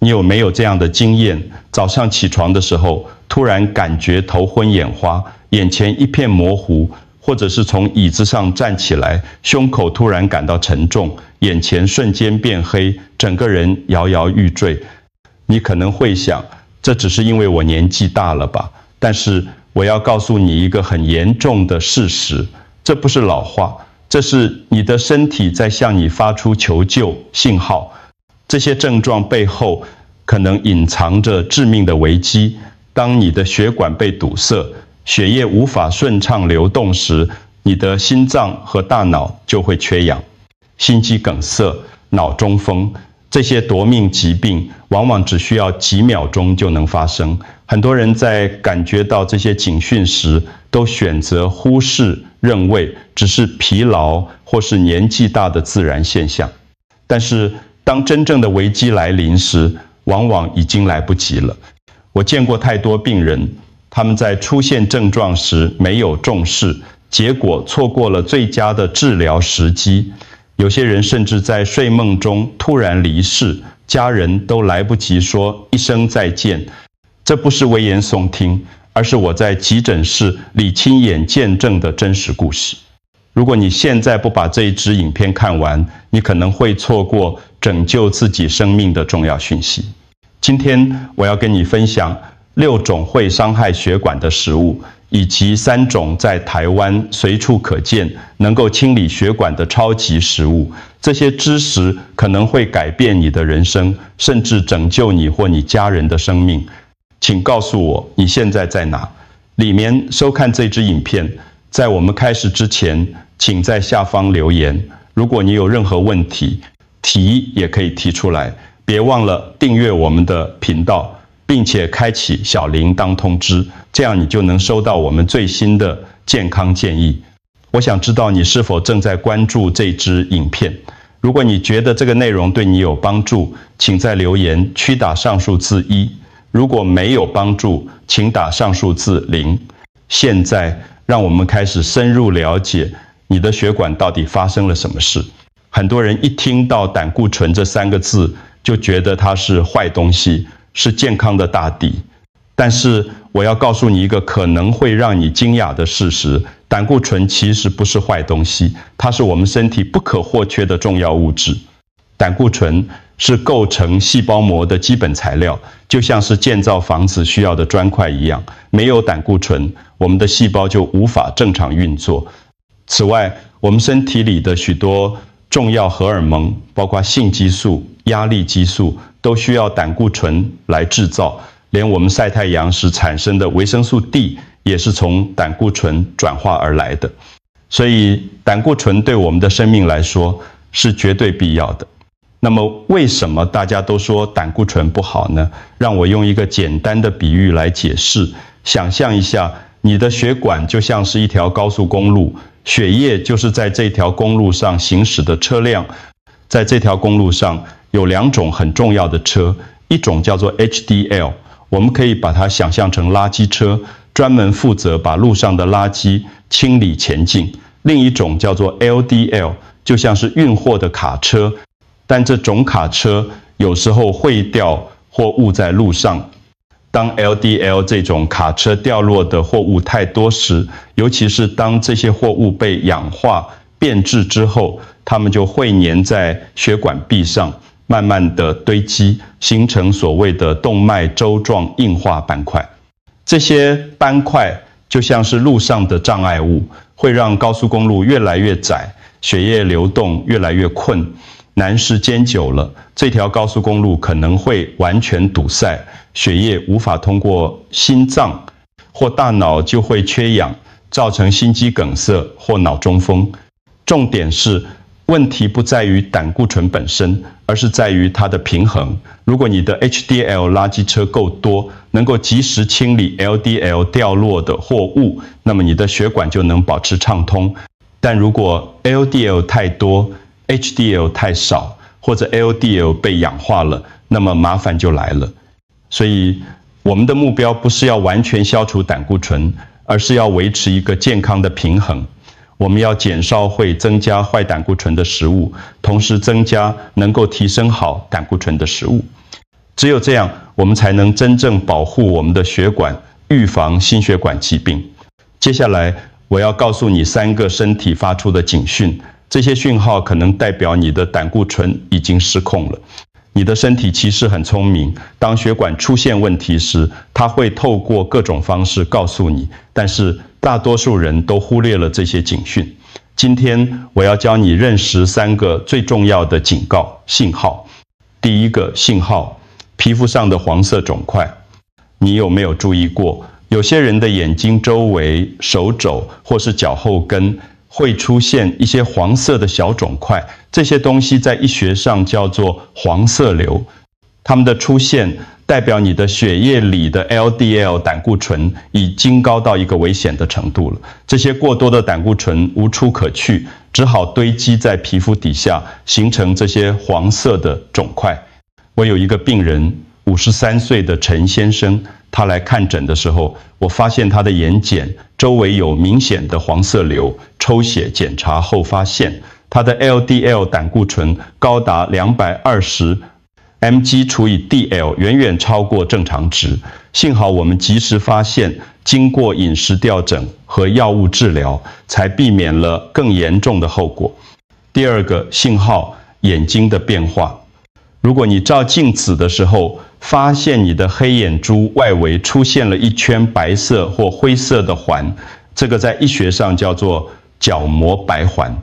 你有没有这样的经验？早上起床的时候，突然感觉头昏眼花，眼前一片模糊，或者是从椅子上站起来，胸口突然感到沉重，眼前瞬间变黑，整个人摇摇欲坠。你可能会想，这只是因为我年纪大了吧？但是我要告诉你一个很严重的事实，这不是老化，这是你的身体在向你发出求救信号。这些症状背后可能隐藏着致命的危机。当你的血管被堵塞，血液无法顺畅流动时，你的心脏和大脑就会缺氧。心肌梗塞、脑中风，这些夺命疾病往往只需要几秒钟就能发生。很多人在感觉到这些警讯时，都选择忽视，认为只是疲劳或是年纪大的自然现象。但是当真正的危机来临时，往往已经来不及了。我见过太多病人，他们在出现症状时没有重视，结果错过了最佳的治疗时机。有些人甚至在睡梦中突然离世，家人都来不及说一声再见。这不是危言耸听，而是我在急诊室里亲眼见证的真实故事。如果你现在不把这一支影片看完，你可能会错过拯救自己生命的重要讯息。今天我要跟你分享6种会伤害血管的食物，以及3种在台湾随处可见能够清理血管的超级食物。这些知识可能会改变你的人生，甚至拯救你或你家人的生命。请告诉我你现在在哪？里面收看这支影片。在我们开始之前，请在下方留言。如果你有任何问题，提也可以提出来。别忘了订阅我们的频道，并且开启小铃铛通知，这样你就能收到我们最新的健康建议。我想知道你是否正在关注这支影片。如果你觉得这个内容对你有帮助，请在留言区打上数字1。如果没有帮助，请打上数字0。现在让我们开始深入了解你的血管到底发生了什么事。很多人一听到胆固醇这3个字，就觉得它是坏东西，是健康的大敌。但是我要告诉你一个可能会让你惊讶的事实，胆固醇其实不是坏东西，它是我们身体不可或缺的重要物质。胆固醇是构成细胞膜的基本材料，就像是建造房子需要的砖块一样。没有胆固醇，我们的细胞就无法正常运作。此外，我们身体里的许多重要荷尔蒙，包括性激素、压力激素，都需要胆固醇来制造。连我们晒太阳时产生的维生素 D 也是从胆固醇转化而来的。所以胆固醇对我们的生命来说是绝对必要的。那么为什么大家都说胆固醇不好呢？让我用一个简单的比喻来解释。想象一下，你的血管就像是一条高速公路，血液就是在这条公路上行驶的车辆。在这条公路上有2种很重要的车，一种叫做 HDL， 我们可以把它想象成垃圾车，专门负责把路上的垃圾清理前进。另一种叫做 LDL， 就像是运货的卡车，但这种卡车有时候会掉货物在路上。当 LDL 这种卡车掉落的货物太多时，尤其是当这些货物被氧化变质之后，它们就会粘在血管壁上，慢慢的堆积，形成所谓的动脉粥状硬化斑块。这些斑块就像是路上的障碍物，会让高速公路越来越窄，血液流动越来越困。难时间久了，这条高速公路可能会完全堵塞，血液无法通过心脏或大脑，就会缺氧，造成心肌梗塞或脑中风。重点是，问题不在于胆固醇本身，而是在于它的平衡。如果你的 HDL 垃圾车够多，能够及时清理 LDL 掉落的货物，那么你的血管就能保持畅通。但如果 LDL 太多， HDL 太少，或者 LDL 被氧化了，那么麻烦就来了。所以我们的目标不是要完全消除胆固醇，而是要维持一个健康的平衡。我们要减少会增加坏胆固醇的食物，同时增加能够提升好胆固醇的食物。只有这样，我们才能真正保护我们的血管，预防心血管疾病。接下来，我要告诉你3个身体发出的警讯，这些讯号可能代表你的胆固醇已经失控了。你的身体其实很聪明，当血管出现问题时，它会透过各种方式告诉你，但是大多数人都忽略了这些警讯。今天我要教你认识3个最重要的警告信号。第一个信号，皮肤上的黄色肿块。你有没有注意过，有些人的眼睛周围、手肘或是脚后跟会出现一些黄色的小肿块，这些东西在医学上叫做黄色瘤。它们的出现代表你的血液里的 LDL 胆固醇已经高到一个危险的程度了。这些过多的胆固醇无处可去，只好堆积在皮肤底下，形成这些黄色的肿块。我有一个病人，53岁的陈先生，他来看诊的时候，我发现他的眼睑周围有明显的黄色瘤，抽血检查后发现他的 LDL 胆固醇高达220 mg 除以 dl， 远远超过正常值。幸好我们及时发现，经过饮食调整和药物治疗，才避免了更严重的后果。第二个信号，眼睛的变化。如果你照镜子的时候，发现你的黑眼珠外围出现了一圈白色或灰色的环，这个在医学上叫做角膜白环。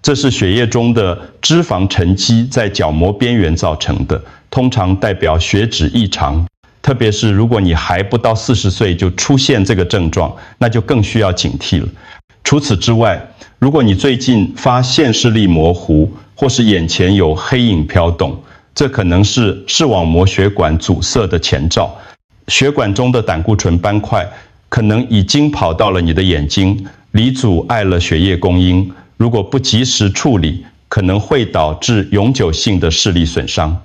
这是血液中的脂肪沉积在角膜边缘造成的，通常代表血脂异常。特别是如果你还不到40岁就出现这个症状，那就更需要警惕了。除此之外，如果你最近发现视力模糊，或是眼前有黑影飘动，这可能是视网膜血管阻塞的前兆。血管中的胆固醇斑块可能已经跑到了你的眼睛，里阻碍了血液供应。如果不及时处理，可能会导致永久性的视力损伤。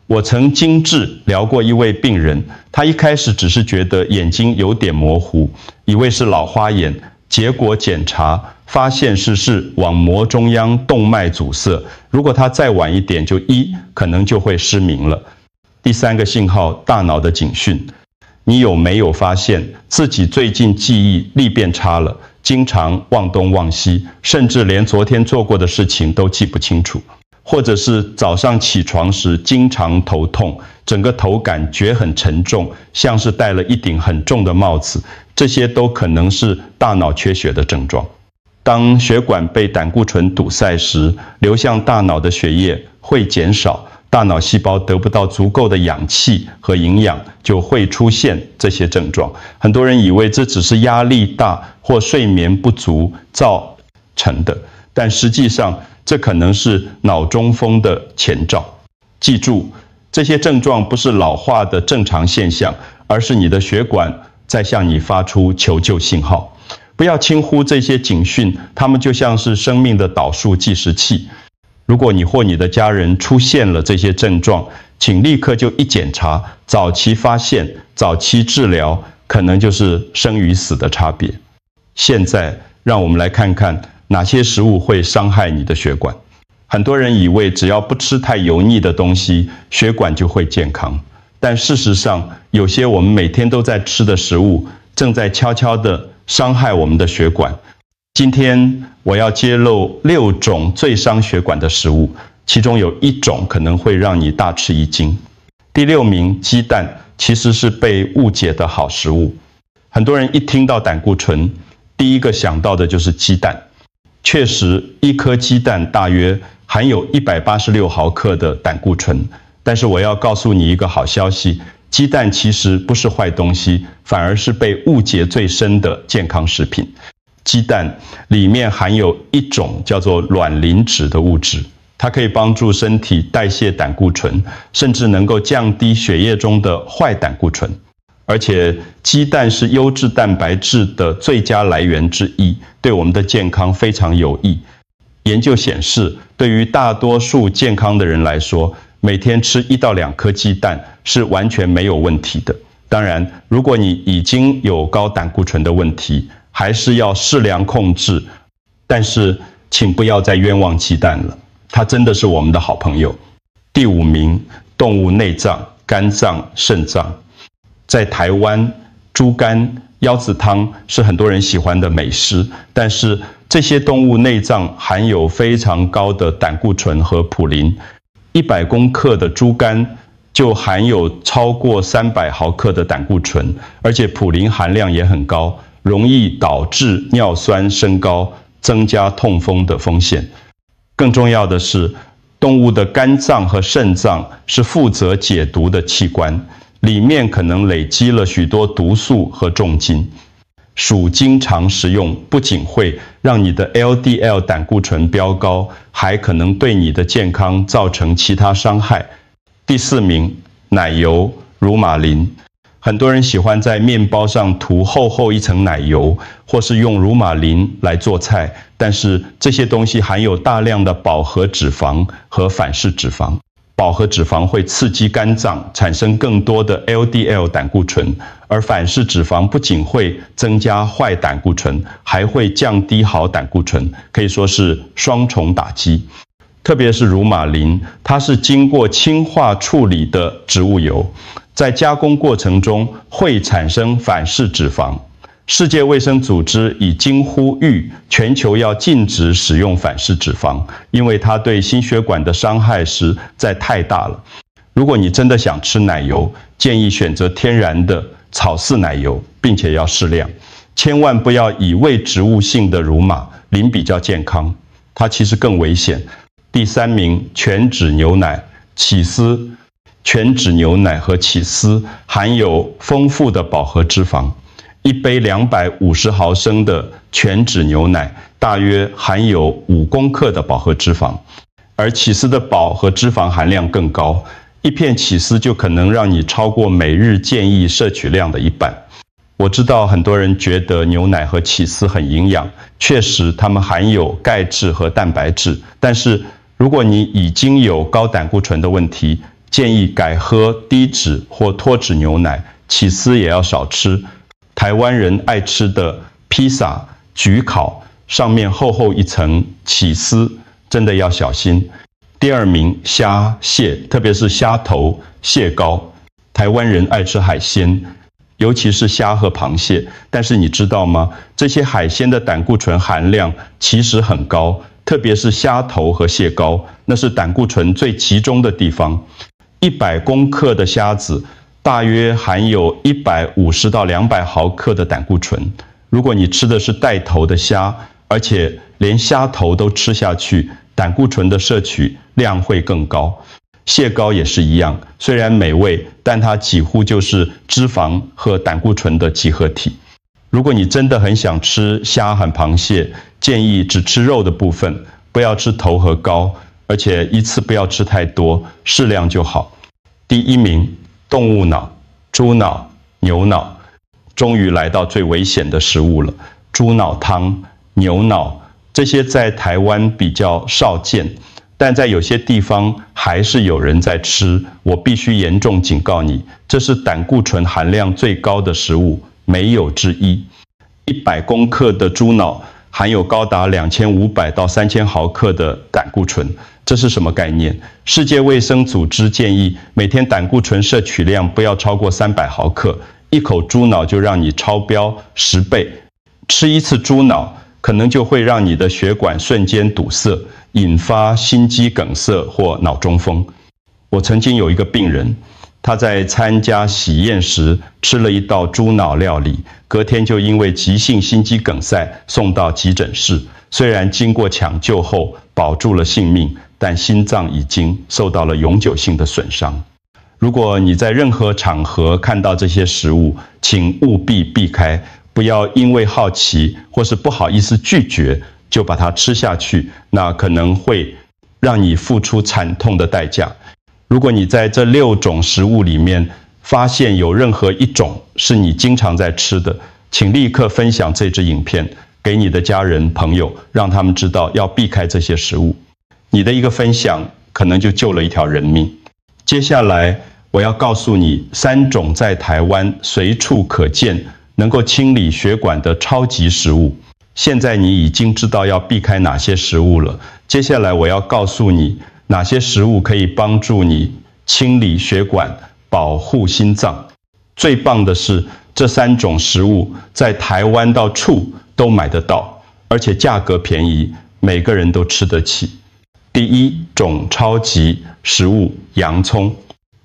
我曾经治疗过一位病人，他一开始只是觉得眼睛有点模糊，以为是老花眼，结果检查发现是视网膜中央动脉阻塞。如果他再晚一点可能就会失明了。第3个信号，大脑的警讯。你有没有发现自己最近记忆力变差了，经常忘东忘西，甚至连昨天做过的事情都记不清楚？或者是早上起床时经常头痛，整个头感觉很沉重，像是戴了一顶很重的帽子，这些都可能是大脑缺血的症状。当血管被胆固醇堵塞时，流向大脑的血液会减少，大脑细胞得不到足够的氧气和营养，就会出现这些症状。很多人以为这只是压力大或睡眠不足造成的，但实际上这可能是脑中风的前兆。记住，这些症状不是老化的正常现象，而是你的血管在向你发出求救信号。不要轻忽这些警讯，它们就像是生命的导数计时器。如果你或你的家人出现了这些症状，请立刻就医检查，早期发现、早期治疗，可能就是生与死的差别。现在，让我们来看看哪些食物会伤害你的血管。很多人以为只要不吃太油腻的东西，血管就会健康。但事实上，有些我们每天都在吃的食物，正在悄悄地伤害我们的血管。今天我要揭露6种最伤血管的食物，其中有1种可能会让你大吃一惊。第6名，鸡蛋其实是被误解的好食物。很多人一听到胆固醇，第一个想到的就是鸡蛋。确实，1颗鸡蛋大约含有186毫克的胆固醇。但是我要告诉你一个好消息，鸡蛋其实不是坏东西，反而是被误解最深的健康食品。鸡蛋里面含有一种叫做卵磷脂的物质，它可以帮助身体代谢胆固醇，甚至能够降低血液中的坏胆固醇。而且鸡蛋是优质蛋白质的最佳来源之一，对我们的健康非常有益。研究显示，对于大多数健康的人来说，每天吃1到2颗鸡蛋是完全没有问题的。当然，如果你已经有高胆固醇的问题，还是要适量控制。但是，请不要再冤枉鸡蛋了，它真的是我们的好朋友。第5名，动物内脏，肝脏、肾脏。在台湾，猪肝、腰子汤是很多人喜欢的美食，但是这些动物内脏含有非常高的胆固醇和普林，100公克的猪肝就含有超过300毫克的胆固醇，而且普林含量也很高，容易导致尿酸升高，增加痛风的风险。更重要的是，动物的肝脏和肾脏是负责解毒的器官，里面可能累积了许多毒素和重金。鼠经常食用，不仅会让你的 LDL 胆固醇飙高，还可能对你的健康造成其他伤害。第4名，奶油、乳马林。很多人喜欢在面包上涂厚厚一层奶油，或是用乳马林来做菜，但是这些东西含有大量的饱和脂肪和反式脂肪。饱和脂肪会刺激肝脏，产生更多的 LDL 胆固醇，而反式脂肪不仅会增加坏胆固醇，还会降低好胆固醇，可以说是双重打击。特别是乳马林，它是经过氢化处理的植物油，在加工过程中会产生反式脂肪。世界卫生组织已经呼吁全球要禁止使用反式脂肪，因为它对心血管的伤害实在太大了。如果你真的想吃奶油，建议选择天然的草饲奶油，并且要适量，千万不要以为植物性的乳马林比较健康，它其实更危险。第3名，全脂牛奶、起司。全脂牛奶和起司含有丰富的饱和脂肪。一杯250毫升的全脂牛奶大约含有5公克的饱和脂肪，而起司的饱和脂肪含量更高，一片起司就可能让你超过每日建议摄取量的1半。我知道很多人觉得牛奶和起司很营养，确实它们含有钙质和蛋白质，但是如果你已经有高胆固醇的问题，建议改喝低脂或脱脂牛奶，起司也要少吃。台湾人爱吃的披萨、焗烤，上面厚厚一层起司，真的要小心。第2名，虾、蟹，特别是虾头、蟹膏。台湾人爱吃海鲜，尤其是虾和螃蟹，但是你知道吗？这些海鲜的胆固醇含量其实很高，特别是虾头和蟹膏，那是胆固醇最集中的地方。100公克的虾子大约含有150到200毫克的胆固醇。如果你吃的是带头的虾，而且连虾头都吃下去，胆固醇的摄取量会更高。蟹膏也是一样，虽然美味，但它几乎就是脂肪和胆固醇的集合体。如果你真的很想吃虾和螃蟹，建议只吃肉的部分，不要吃头和膏，而且一次不要吃太多，适量就好。第1名，动物脑、猪脑、牛脑。终于来到最危险的食物了，猪脑汤、牛脑，这些在台湾比较少见，但在有些地方还是有人在吃。我必须严重警告你，这是胆固醇含量最高的食物，没有之一。100公克的猪脑含有高达2500到3000毫克的胆固醇，这是什么概念？世界卫生组织建议每天胆固醇摄取量不要超过300毫克，一口猪脑就让你超标10倍。吃一次猪脑可能就会让你的血管瞬间堵塞，引发心肌梗塞或脑中风。我曾经有一个病人，他在参加喜宴时吃了一道猪脑料理，隔天就因为急性心肌梗塞送到急诊室。虽然经过抢救后保住了性命，但心脏已经受到了永久性的损伤。如果你在任何场合看到这些食物，请务必避开，不要因为好奇或是不好意思拒绝就把它吃下去，那可能会让你付出惨痛的代价。如果你在这6种食物里面发现有任何一种是你经常在吃的，请立刻分享这支影片给你的家人朋友，让他们知道要避开这些食物。你的一个分享可能就救了一条人命。接下来我要告诉你3种在台湾随处可见能够清理血管的超级食物。现在你已经知道要避开哪些食物了，接下来我要告诉你哪些食物可以帮助你清理血管，保护心脏。最棒的是，这3种食物在台湾到处都买得到，而且价格便宜，每个人都吃得起。第一种超级食物，洋葱。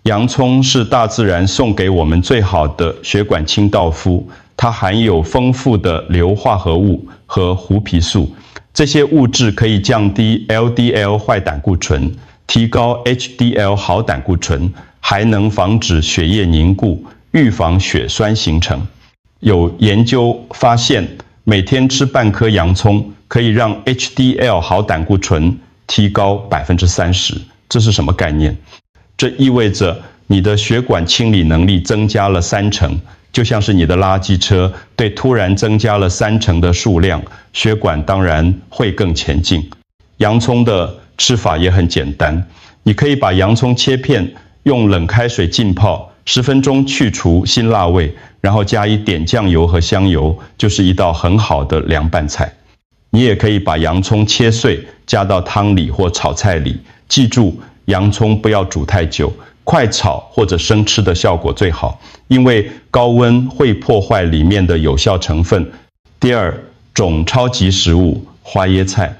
洋葱是大自然送给我们最好的血管清道夫，它含有丰富的硫化合物和胡皮素，这些物质可以降低 LDL 坏胆固醇，提高 HDL 好胆固醇，还能防止血液凝固，预防血栓形成。有研究发现，每天吃半颗洋葱可以让 HDL 好胆固醇提高30%。这是什么概念？这意味着你的血管清理能力增加了30%，就像是你的垃圾车对突然增加了30%的数量，血管当然会更前进。洋葱的吃法也很简单，你可以把洋葱切片，用冷开水浸泡，10分钟去除辛辣味，然后加一点酱油和香油，就是一道很好的凉拌菜。你也可以把洋葱切碎，加到汤里或炒菜里，记住洋葱不要煮太久，快炒或者生吃的效果最好，因为高温会破坏里面的有效成分。第二种超级食物，花椰菜。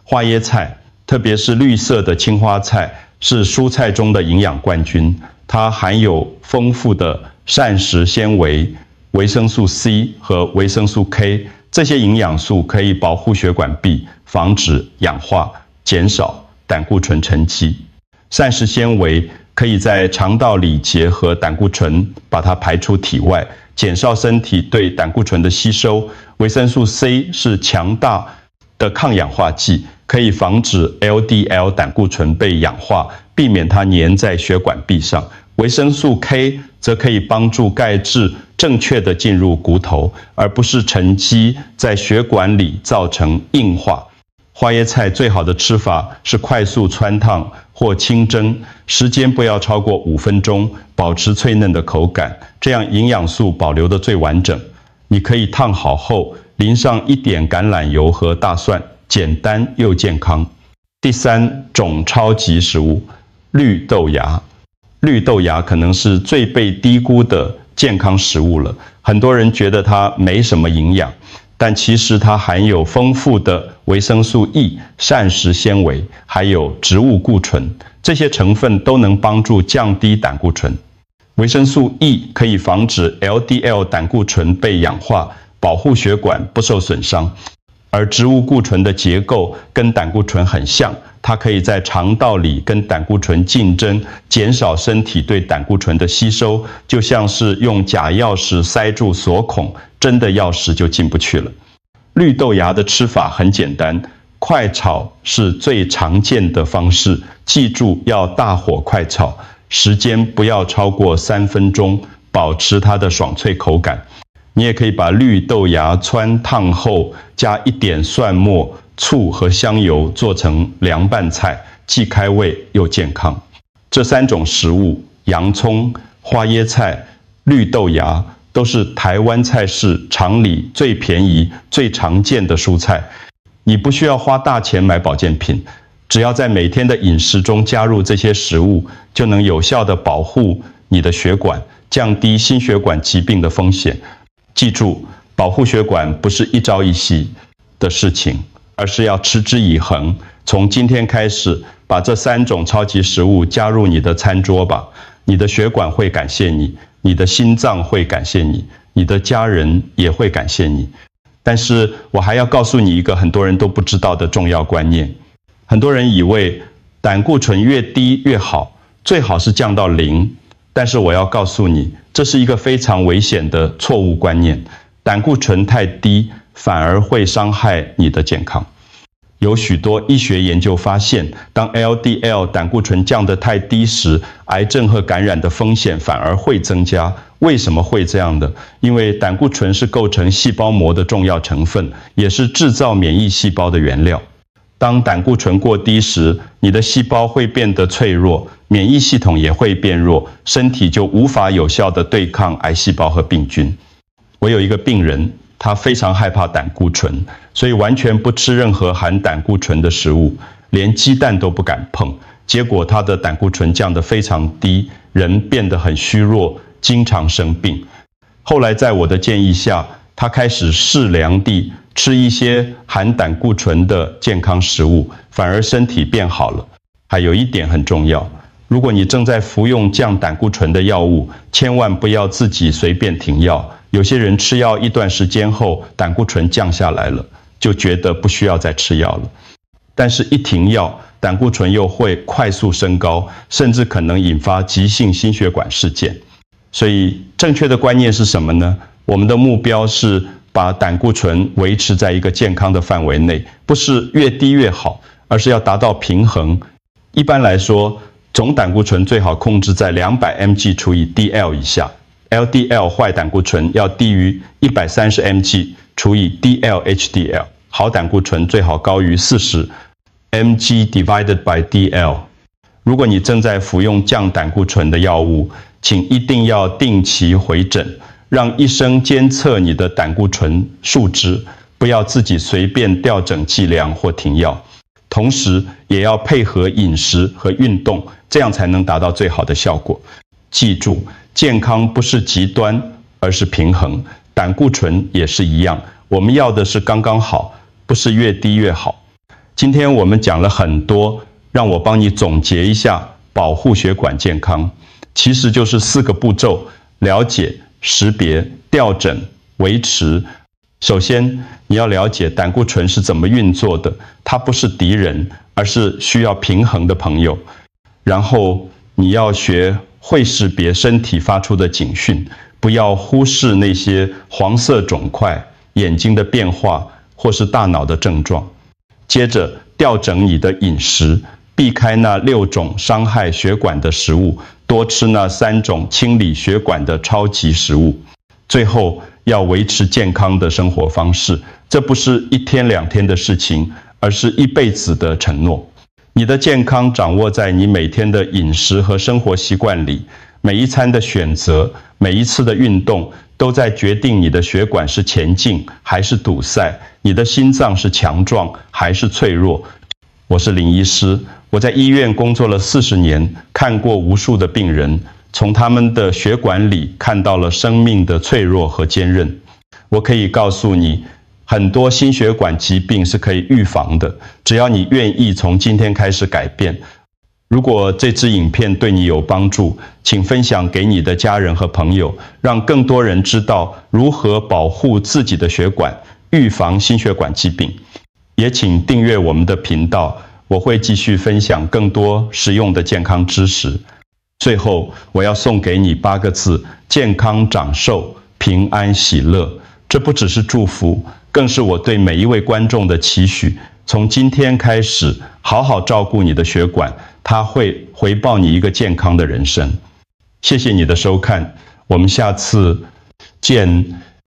花椰菜，特别是绿色的青花菜，是蔬菜中的营养冠军，它含有丰富的膳食纤维、维生素 C 和维生素 K， 这些营养素可以保护血管壁，防止氧化，减少胆固醇沉积。膳食纤维可以在肠道里结合胆固醇，把它排出体外，减少身体对胆固醇的吸收。维生素 C 是强大的抗氧化剂，可以防止 LDL 胆固醇被氧化，避免它粘在血管壁上。维生素 K 则可以帮助钙质正确地进入骨头，而不是沉积在血管里造成硬化。花椰菜最好的吃法是快速汆烫或清蒸，时间不要超过5分钟，保持脆嫩的口感，这样营养素保留得最完整。你可以烫好后淋上一点橄榄油和大蒜，简单又健康。第三种超级食物，绿豆芽。绿豆芽可能是最被低估的健康食物了，很多人觉得它没什么营养，但其实它含有丰富的维生素 E、膳食纤维，还有植物固醇，这些成分都能帮助降低胆固醇。维生素 E 可以防止 LDL 胆固醇被氧化，保护血管不受损伤。而植物固醇的结构跟胆固醇很像，它可以在肠道里跟胆固醇竞争，减少身体对胆固醇的吸收，就像是用假钥匙塞住锁孔，真的钥匙就进不去了。绿豆芽的吃法很简单，快炒是最常见的方式，记住要大火快炒，时间不要超过3分钟，保持它的爽脆口感。你也可以把绿豆芽汆烫后，加一点蒜末、醋和香油做成凉拌菜，既开胃又健康。这3种食物，洋葱、花椰菜、绿豆芽，都是台湾菜市场里最便宜、最常见的蔬菜。你不需要花大钱买保健品，只要在每天的饮食中加入这些食物，就能有效地保护你的血管，降低心血管疾病的风险。记住，保护血管不是一朝一夕的事情，而是要持之以恒。从今天开始，把这3种超级食物加入你的餐桌吧。你的血管会感谢你，你的心脏会感谢你，你的家人也会感谢你。但是我还要告诉你一个很多人都不知道的重要观念。很多人以为胆固醇越低越好，最好是降到0。但是我要告诉你，这是一个非常危险的错误观念。胆固醇太低，反而会伤害你的健康。有许多医学研究发现，当 LDL 胆固醇降得太低时，癌症和感染的风险反而会增加。为什么会这样的？因为胆固醇是构成细胞膜的重要成分，也是制造免疫细胞的原料。当胆固醇过低时，你的细胞会变得脆弱，免疫系统也会变弱，身体就无法有效地对抗癌细胞和病菌。我有一个病人，他非常害怕胆固醇，所以完全不吃任何含胆固醇的食物，连鸡蛋都不敢碰。结果他的胆固醇降得非常低，人变得很虚弱，经常生病。后来在我的建议下，他开始适量地吃一些含胆固醇的健康食物，反而身体变好了。还有一点很重要，如果你正在服用降胆固醇的药物，千万不要自己随便停药。有些人吃药一段时间后，胆固醇降下来了，就觉得不需要再吃药了。但是一停药，胆固醇又会快速升高，甚至可能引发急性心血管事件。所以正确的观念是什么呢？我们的目标是把胆固醇维持在一个健康的范围内，不是越低越好，而是要达到平衡。一般来说，总胆固醇最好控制在200 mg 除以 dL 以下， LDL 坏胆固醇要低于130 mg 除以 dL/HDL， 好胆固醇最好高于40 mg divided by dL。 如果你正在服用降胆固醇的药物，请一定要定期回诊，让医生监测你的胆固醇数值，不要自己随便调整剂量或停药。同时也要配合饮食和运动，这样才能达到最好的效果。记住，健康不是极端，而是平衡。胆固醇也是一样，我们要的是刚刚好，不是越低越好。今天我们讲了很多，让我帮你总结一下保护血管健康，其实就是4个步骤：了解、识别、调整、维持。首先，你要了解胆固醇是怎么运作的，它不是敌人，而是需要平衡的朋友。然后，你要学会识别身体发出的警讯，不要忽视那些黄色肿块、眼睛的变化或是大脑的症状。接着，调整你的饮食，避开那6种伤害血管的食物，多吃那3种清理血管的超级食物。最后，要维持健康的生活方式，这不是1天2天的事情，而是一辈子的承诺。你的健康掌握在你每天的饮食和生活习惯里，每一餐的选择，每一次的运动，都在决定你的血管是前进还是堵塞，你的心脏是强壮还是脆弱。我是林医师，我在医院工作了40年，看过无数的病人，从他们的血管里看到了生命的脆弱和坚韧。我可以告诉你，很多心血管疾病是可以预防的，只要你愿意从今天开始改变。如果这支影片对你有帮助，请分享给你的家人和朋友，让更多人知道如何保护自己的血管，预防心血管疾病。也请订阅我们的频道，我会继续分享更多实用的健康知识。最后，我要送给你8个字：健康长寿，平安喜乐。这不只是祝福，更是我对每一位观众的期许。从今天开始，好好照顾你的血管，它会回报你一个健康的人生。谢谢你的收看，我们下次见。